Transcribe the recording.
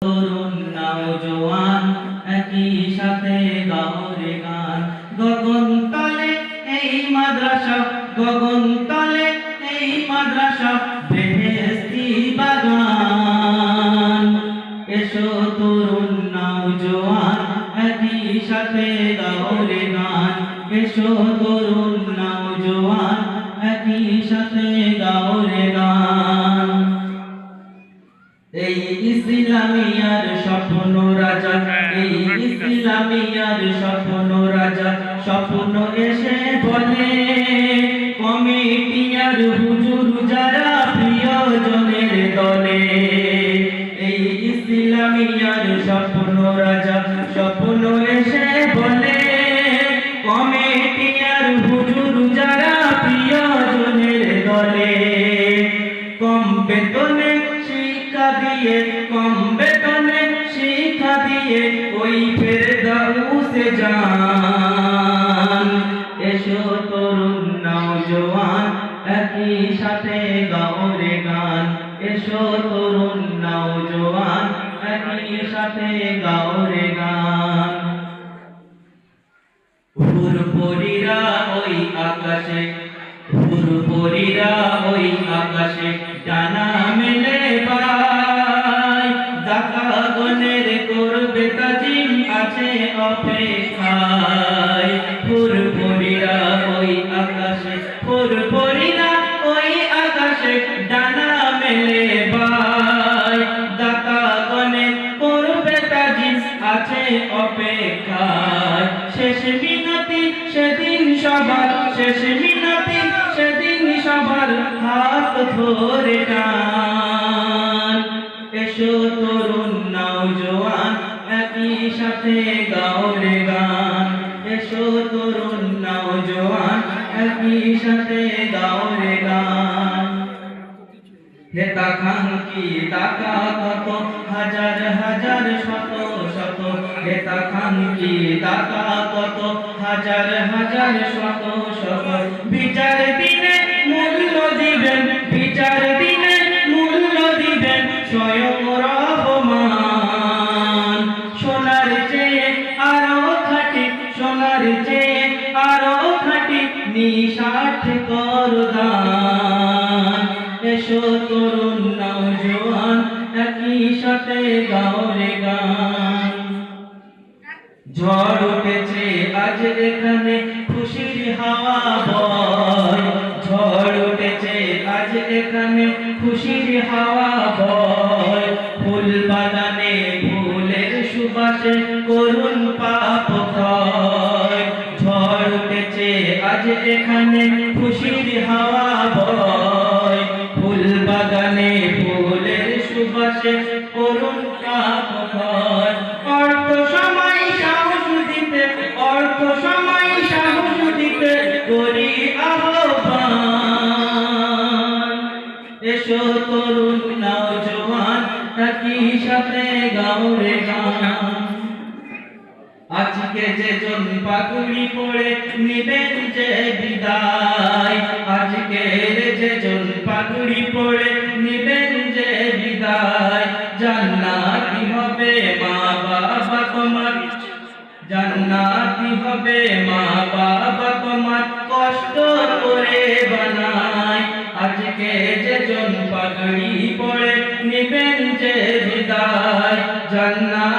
তরুণ নওজোয়ান একই সাথে গাও রে গান। গগন তলে এই মাদ্রাসা, গগন তলে এই মাদ্রাসা, বেহেশতি বাগান। এসো তরুণ নওজোয়ান একই সাথে গাও রে গান। এসো তরুণ নওজোয়ান একই সাথে গাও রে গান। এই ইসলামিয়ার স্বপ্ন রাজা, এই ইসলামিয়ার স্বপ্ন রাজা, স্বপ্ন এসে বলে কমিটিয়ার হুজুর যারা প্রিয়জনের দলে। এই ইসলামিয়ার স্বপ্ন রাজা, স্বপ্ন এসে বলে কমিটিয়ার হুজুর যারা প্রিয়জনের দলে। কম বেতনে শিক্ষা দিয়ে, কম বেতনে শিক্ষা দিয়ে ওই ফেরদাউসে যান। এসো তরুণ নওজোয়ান একই সাথে গাও রে গান। এসো তরুণ নওজোয়ান একই সাথে গাও রে গান। হুরপরীরা ওই আকাশে, হুরপরীরা ওই আকাশে ডানা মেলে পায়। দাতাগণের করবে তাজিম আছে অপেক্ষায়। হুরপরীরা ওই আকাশে, হুরপরীরা ওই আকাশে ডানা মেলে পায়। দাতাগণের করবে তাজিম আছে অপেক্ষায়। শেষ মিনতি সেদিন সবার, শেষ মিনতি সেদিন সবার হাত ধরে টান। এসো তরুণ নওজোয়ান একই সাথে গাও রে গান। এসো তরুণ নওজোয়ান একই সাথে গাও রে গান। হে তাকাঙ্ক্ষী টাকা কত হাজার হাজার শত শত, হে তাকাঙ্ক্ষী টাকা কত হাজার হাজার শত শত। বিচার দিনে মূল্য দিবেন, বিচার দিনে মূল্য দিবেন স্বয়ং রহমান। সোনার চেয়ে আরো খাঁটি, সোনার চেয়ে আরো খাঁটি নিঃস্বার্থ কর দান। এসো তরুণ নওজোয়ান একই সাথে গাও রে গান। ঝড় উঠেছে আজ এখানে খুশির হাওয়া বয়। ঝড় উঠেছে আজ এখানে খুশির হাওয়া বয়। ফুল বাগানে ফুলের সুবাসে করুণ পাপ ক্ষয়। ঝড় উঠেছে আজ এখানে খুশির হাওয়া বয়। ফুল বাগানে ফুলের সুবাসে করুণ পাপ ক্ষয়। অর্থ সময় সাহস দিতে, অর্থ সময় সাহস দিতে করি আহ্বান। এসো তরুণ নওজোয়ান একই সাথে গাও রে গান। আজকে যে জন পাগুড়ি পড়ে নিবেন যে বিদায়, আজকে যে জন পাগুড়ি পড়ে নিবেন যে বিদায়। জান্নাতি হবে মা বাবা তোমার, জান্নাতি হবে মা বাবা তোমার কষ্ট করে বানায়। আজকে যে জন পাগড়ি পড়ে নিবেন যে বিদায়, জান্নাত